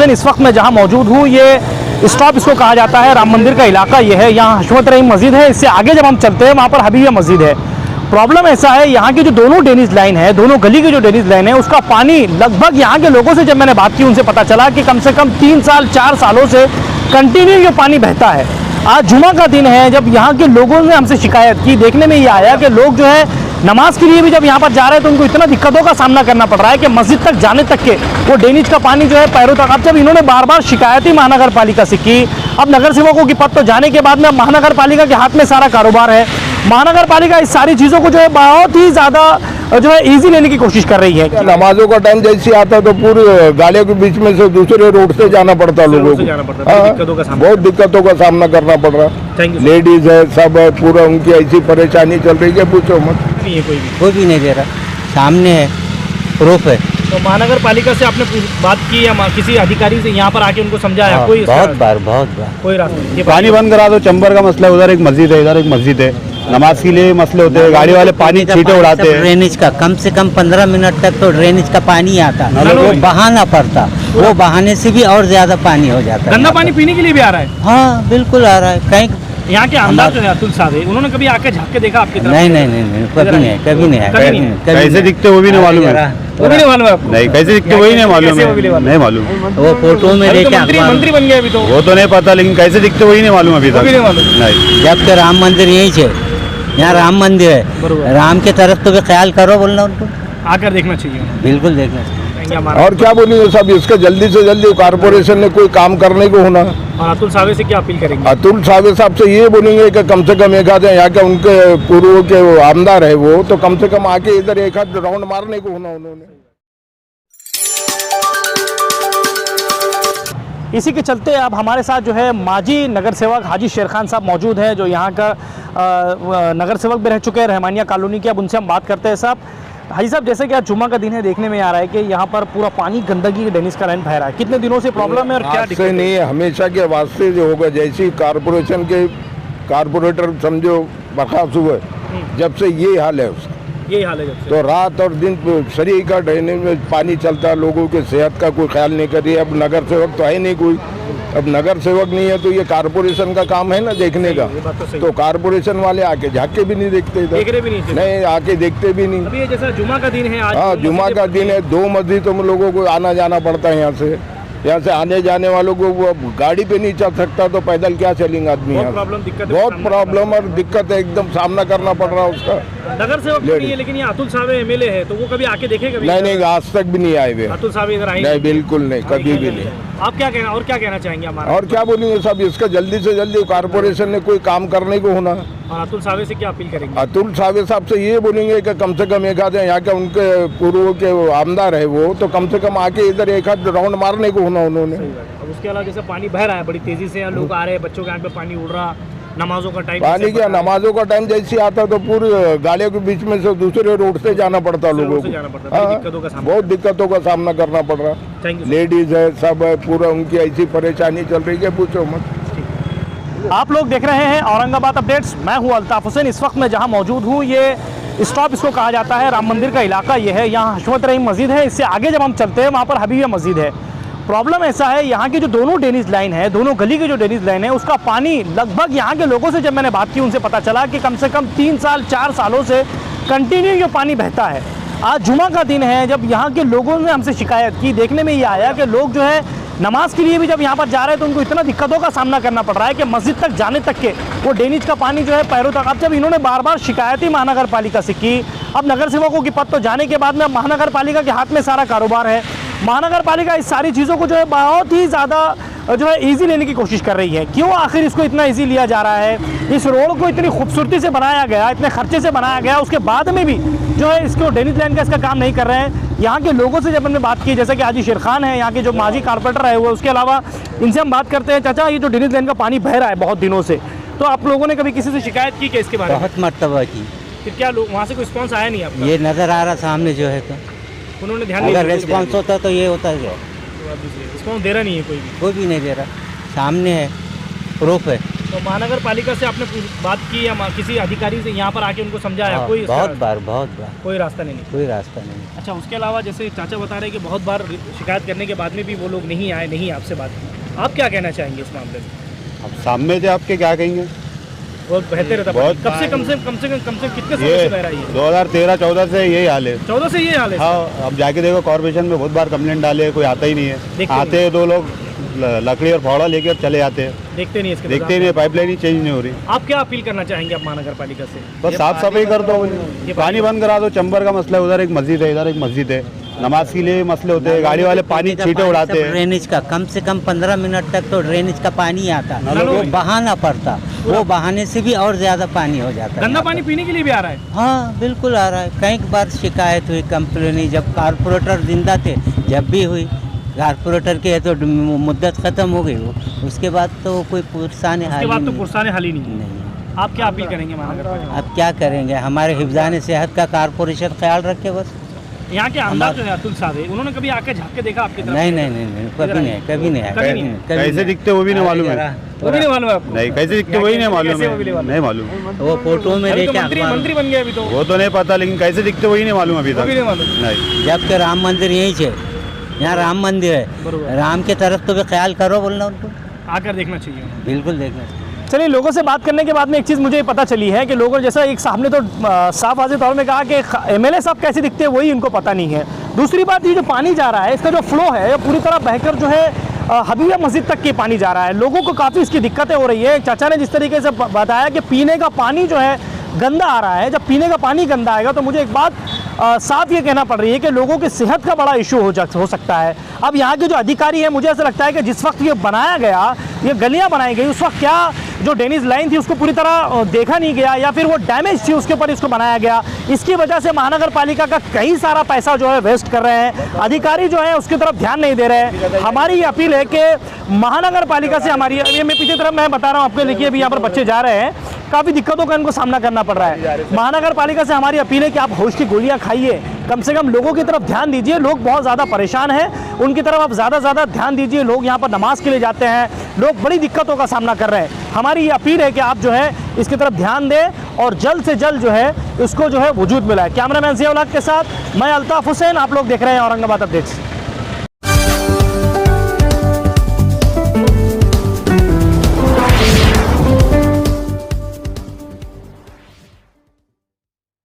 हुसैन इस वक्त मैं जहां मौजूद हूं, ये स्टॉप इसको कहा जाता है, राम मंदिर का इलाका ये है। यहाँ हशमत रहीम मस्जिद है, इससे आगे जब हम चलते हैं वहाँ पर हबीबिया मस्जिद है। प्रॉब्लम ऐसा है, यहाँ की जो दोनों ड्रेनेज लाइन है, दोनों गली की जो ड्रेनेज लाइन है, उसका पानी लगभग यहाँ के लोगों से जब मैंने बात की उनसे पता चला कि कम से कम 3 साल 4 सालों से कंटिन्यू ये पानी बहता है। आज जुमा का दिन है, जब यहाँ के लोगों ने हमसे शिकायत की, देखने में ये आया कि लोग जो है नमाज के लिए भी जब यहाँ पर जा रहे हैं तो उनको इतना दिक्कतों का सामना करना पड़ रहा है कि मस्जिद तक जाने तक के वो ड्रेनेज का पानी जो है पैरों तक। अब जब इन्होंने बार बार शिकायत ही महानगर पालिका से की, अब नगर सेवकों की पद तो जाने के बाद में महानगर पालिका के हाथ में सारा कारोबार है। महानगर पालिका इस सारी चीज़ों को जो है बहुत ही ज़्यादा जो है ईजी लेने की कोशिश कर रही है। नमाजों का टाइम जैसे आता तो पूरी गाड़ियों के बीच में से दूसरे रोड से जाना पड़ता लोगों को, बहुत दिक्कतों का सामना करना पड़ रहा। लेडीज है, सब है, पूरा उनकी ऐसी परेशानी चल रही है, पूछो मत। कोई भी नहीं दे रहा, सामने है, प्रूफ है। तो महानगर पालिका से आपने बात की या किसी अधिकारी से यहाँ पर आके उनको समझाया? हाँ, कोई बहुत बार कोई रास्ता नहीं। पानी बंद करा दो, चंबर का मसला है, उधर एक मस्जिद है, इधर एक मस्जिद है, नमाज के लिए मसले होते हैं, गाड़ी वाले पानी छींटे उड़ाते हैं। ड्रेनेज का कम से कम 15 मिनट तक तो ड्रेनेज का पानी आता, वो बहाना पड़ता, वो बहाने से भी और ज्यादा पानी हो जाता है। गंदा पानी पीने के लिए भी आ रहा है? हाँ बिल्कुल आ रहा है। कहीं यहाँ के आमदार जो है अतुल साहब, उन्होंने कभी आके झाँक के देखा आपकी तरफ? नहीं, कभी नहीं, कभी नहीं। कैसे दिखते वो भी नहीं मालूम है, वो भी नहीं मालूम है? नहीं, कैसे दिखते वही नहीं मालूम है, नहीं मालूम। वो फोटो में देखे मंत्री बन गए अभी तो, वो तो नहीं पता, लेकिन कैसे दिखते वही नहीं मालूम अभी तक। नहीं, जब के राम मंदिर यही है, यहाँ राम मंदिर है, राम के तरफ तो भी ख्याल करो बोलना उनको, आकर देखना चाहिए। बिल्कुल देखना चाहिए। और क्या बोलेंगे सब, इसका जल्दी से जल्दी कारपोरेशन ने कोई काम करने को होना। और अतुल सावे से क्या अपील करेंगे? अतुल सावे साहब से ये बोलेंगे कि कम से कम एक आध यहाँ के उनके पूर्व के आमदार है वो, तो कम से कम आके इधर एक आध राउंड मारने को होना उन्होंने। इसी के चलते अब हमारे साथ जो है माजी नगर सेवक हाजी शेर खान साहब मौजूद हैं, जो यहाँ का नगर सेवक भी रह चुके हैं रहमानिया कॉलोनी के। अब उनसे हम बात करते हैं। साहब, हाजी साहब, जैसे कि आज जुम्मा का दिन है, देखने में आ रहा है कि यहाँ पर पूरा पानी गंदगी ड्रेनेज का लाइन बह रहा है। कितने दिनों से प्रॉब्लम है और क्या दिक्कत नहीं है? हमेशा के वास्ते जो होगा, जैसी कारपोरेशन के कारपोरेटर समझो बर्खास्त हुए, जब से ये हाल है उसका, यही हाल है जब से। तो रात और दिन शरीर का ड्रेनेज में पानी चलता है, लोगों के सेहत का कोई ख्याल नहीं कर रही है। अब नगर सेवक तो है नहीं कोई, अब नगर सेवक नहीं है तो ये कारपोरेशन का काम है ना देखने का, तो कारपोरेशन वाले आके झाँक के भी नहीं देखते इधर, देख रहे भी नहीं आके देखते भी नहीं। अभी जैसा जुमा का दिन है आज, हाँ जुमा का दिन है, 2 मस्जिदों में लोगों को आना जाना पड़ता है। यहाँ से आने जाने वालों को वो गाड़ी पे नहीं चल सकता तो पैदल क्या चलेंगे आदमी? यहाँ बहुत प्रॉब्लम और दिक्कत है, एकदम सामना करना पड़ रहा है उसका। नगर सेवक नहीं है, लेकिन ये अतुल सावे एमएलए है, तो वो कभी आके देखे? कभी नहीं, आज तक भी नहीं आए हुए अतुल सावे इधर आए नहीं, बिल्कुल नहीं, कभी भी नहीं। आप क्या कहना, और क्या कहना चाहेंगे हमारा? और क्या बोलेंगे सब, इसका जल्दी से जल्दी कारपोरेशन ने कोई काम करने को होना। और अतुल सावे से क्या अपील करेंगे? अतुल सावे साहब से ये बोलेंगे कि कम से कम एक आध यहाँ के उनके पूर्व के आमदार है वो, तो कम से कम आके इधर एक आध राउंड मारने को होना उन्होंने। अब उसके अलावा जैसे पानी बह रहा है बड़ी तेजी से, लोग आ रहे हैं, बच्चों के आंख पे पानी उड़ रहा, नमाजों का टाइम, पानी क्या नमाजों का टाइम जैसे आता तो पूरी गाड़ियों के बीच में से दूसरे रोड से जाना पड़ता लोगों को, बहुत दिक्कतों का सामना करना पड़ रहा। लेडीज है, सब है, पूरा उनकी ऐसी परेशानी चल रही है, पूछो मत। आप लोग देख रहे हैं औरंगाबाद अपडेट्स, मैं हूं अल्ताफ हुसैन। इस वक्त मैं जहां मौजूद हूं, ये स्टॉप इसको कहा जाता है, राम मंदिर का इलाका ये है। यहाँ हशमत रहीम मस्जिद है, इससे आगे जब हम चलते हैं वहाँ पर हबीबिया मस्जिद है। प्रॉब्लम ऐसा है, यहाँ की जो दोनों ड्रेनेज लाइन है, दोनों गली की जो ड्रेनेज लाइन है, उसका पानी लगभग यहाँ के लोगों से जब मैंने बात की उनसे पता चला कि कम से कम 3 साल 4 सालों से कंटिन्यू ये पानी बहता है। आज जुमा का दिन है, जब यहाँ के लोगों ने हमसे शिकायत की, देखने में ये आया कि लोग जो है नमाज के लिए भी जब यहाँ पर जा रहे हैं तो उनको इतना दिक्कतों का सामना करना पड़ रहा है कि मस्जिद तक जाने तक के वो ड्रेनेज का पानी जो है पैरों तक। अब जब इन्होंने बार बार शिकायत ही महानगर पालिका से की, अब नगर सेवकों की पद तो जाने के बाद में महानगर पालिका के हाथ में सारा कारोबार है। महानगर पालिका इस सारी चीज़ों को जो है बहुत ही ज़्यादा जो है ईजी लेने की कोशिश कर रही है। क्यों आखिर इसको इतना ईजी लिया जा रहा है? इस रोड को इतनी खूबसूरती से बनाया गया, इतने खर्चे से बनाया गया, उसके बाद में भी जो है इसको ड्रेनेज लाइन का इसका काम नहीं कर रहे हैं। यहाँ के लोगों से जब हमने बात की, जैसे कि हाजी शेर खान है यहाँ के जो माजी कारपोरेटर है वो, उसके अलावा इनसे हम बात करते हैं। चाचा, ये जो ड्रेनेज लाइन का पानी बह रहा है बहुत दिनों से, तो आप लोगों ने कभी किसी से शिकायत की क्या इसके बारे में? बहुत मरतबा की। फिर क्या लोग वहाँ से कोई रिस्पॉन्स आया नहीं आपका? ये नजर आ रहा सामने जो है, तो उन्होंने ध्यान अगर रिस्पॉन्स होता तो ये होता क्या? रिस्पॉन्स दे रहा नहीं है कोई भी नहीं दे रहा, सामने है, प्रूफ है। तो महानगर पालिका से आपने बात की या किसी अधिकारी से यहाँ पर आके उनको समझाया? हाँ, कोई बहुत बार कोई रास्ता नहीं? कोई रास्ता नहीं। अच्छा, उसके अलावा जैसे चाचा बता रहे हैं कि बहुत बार शिकायत करने के बाद में भी वो लोग नहीं आए, नहीं आपसे बात की, आप क्या कहना चाहेंगे इस मामले में? अब सामने से आपके क्या कहेंगे, बहुत बेहतर रहता। बहुत कब से कम से कितने समय से बह रहा है ये? 2013-14 से यही हाल है। 14 से ये हाल है? हाँ, अब जाके देखो कॉर्पोरेशन में बहुत बार कंप्लेंट डाले, कोई आता ही नहीं है। आते हैं दो लोग लकड़ी और फावड़ा लेके चले जाते हैं, देखते नहीं इसके, देखते नहीं, पाइपलाइन ही चेंज नहीं हो रही। आप क्या अपील करना चाहेंगे आप महानगर पालिका से? बस साफ सफाई कर दो, पानी बंद करा दो। चंबर का मसला है, उधर एक मस्जिद है, इधर एक मस्जिद है, नमाज के लिए मसले होते हैं, गाड़ी वाले पानी छींटे उड़ाते हैं। ड्रेनेज का कम से कम 15 मिनट तक तो ड्रेनेज का पानी आता, वो बहाना पड़ता, वो बहाने से भी और ज्यादा पानी हो जाता। गंदा पानी पीने के लिए भी आ रहा है? हाँ बिल्कुल आ रहा है। कई बार शिकायत हुई, कंप्लेन हुई, जब कारपोरेटर जिंदा थे जब भी हुई। कारपोरेटर के तो मुद्दत खत्म हो गई, वो उसके बाद तो कोई पुरसाने हाल ही नहीं। आप क्या अपील करेंगे महानगर पालिका? अब क्या करेंगे, हमारे हिफ्ज़ान सेहत का कारपोरेशन ख्याल रखे बस। यहाँ के आमदार जो है अतुल साहब, उन्होंने कभी आके झाँक के देखा आपकी तरफ? नहीं, कभी नहीं कैसे दिखते वो भी नहीं मालूम है। वो भी नहीं मालूम है आपको? नहीं, कैसे दिखते वही नहीं मालूम है, नहीं मालूम। वो फोटो में अभी तो देखे मंत्री बन गए अभी तो। वो तो नहीं पता, लेकिन कैसे दिखते वही नहीं मालूम अभी तक। नहीं, जब के राम मंदिर यहीं है, यहाँ राम मंदिर है, राम के तरफ तो भी ख्याल करो बोलना उनको, आकर देखना चाहिए। बिल्कुल देखना चाहिए। चलिए, लोगों से बात करने के बाद में एक चीज़ मुझे पता चली है कि लोगों, जैसा एक साहब ने तो साफ वाज़ेह तौर में कहा कि एमएलए साहब कैसे दिखते हैं वही इनको पता नहीं है। दूसरी बात, ये जो पानी जा रहा है इसका जो फ्लो है ये पूरी तरह बहकर जो है हबीबिया मस्जिद तक के पानी जा रहा है। लोगों को काफ़ी इसकी दिक्कतें हो रही है। चाचा ने जिस तरीके से बताया कि पीने का पानी जो है गंदा आ रहा है, जब पीने का पानी गंदा आएगा तो मुझे एक बात साफ ये कहना पड़ रही है कि लोगों की सेहत का बड़ा इशू हो सकता है। अब यहाँ के जो अधिकारी हैं, मुझे ऐसा लगता है कि जिस वक्त ये बनाया गया, ये गलियाँ बनाई गई, उस वक्त क्या जो ड्रेनेज लाइन थी उसको पूरी तरह देखा नहीं गया या फिर वो डैमेज थी उसके ऊपर इसको बनाया गया। इसकी वजह से महानगर पालिका का कई सारा पैसा जो है वेस्ट कर रहे हैं। अधिकारी जो है उसकी तरफ ध्यान नहीं दे रहे हैं। हमारी ये अपील है कि महानगर पालिका से हमारी, ये मैं पीछे तरफ मैं बता रहा हूँ आपको, देखिए अभी यहाँ पर बच्चे जा रहे हैं, काफ़ी दिक्कतों का इनको सामना करना पड़ रहा है। महानगर पालिका से हमारी अपील है कि आप होश की गोलियां खाइए, कम से कम लोगों की तरफ ध्यान दीजिए। लोग बहुत ज़्यादा परेशान हैं, उनकी तरफ आप ज़्यादा ध्यान दीजिए। लोग यहाँ पर नमाज के लिए जाते हैं, लोग बड़ी दिक्कतों का सामना कर रहे हैं। हमारी ये अपील है कि आप जो है इसकी तरफ ध्यान दें और जल्द से जल्द जो है इसको जो है वजूद मिला है। कैमरामैन ज़िया उल हक के साथ मैं अल्ताफ़ हुसैन, आप लोग देख रहे हैं औरंगाबाद अपडेट्स।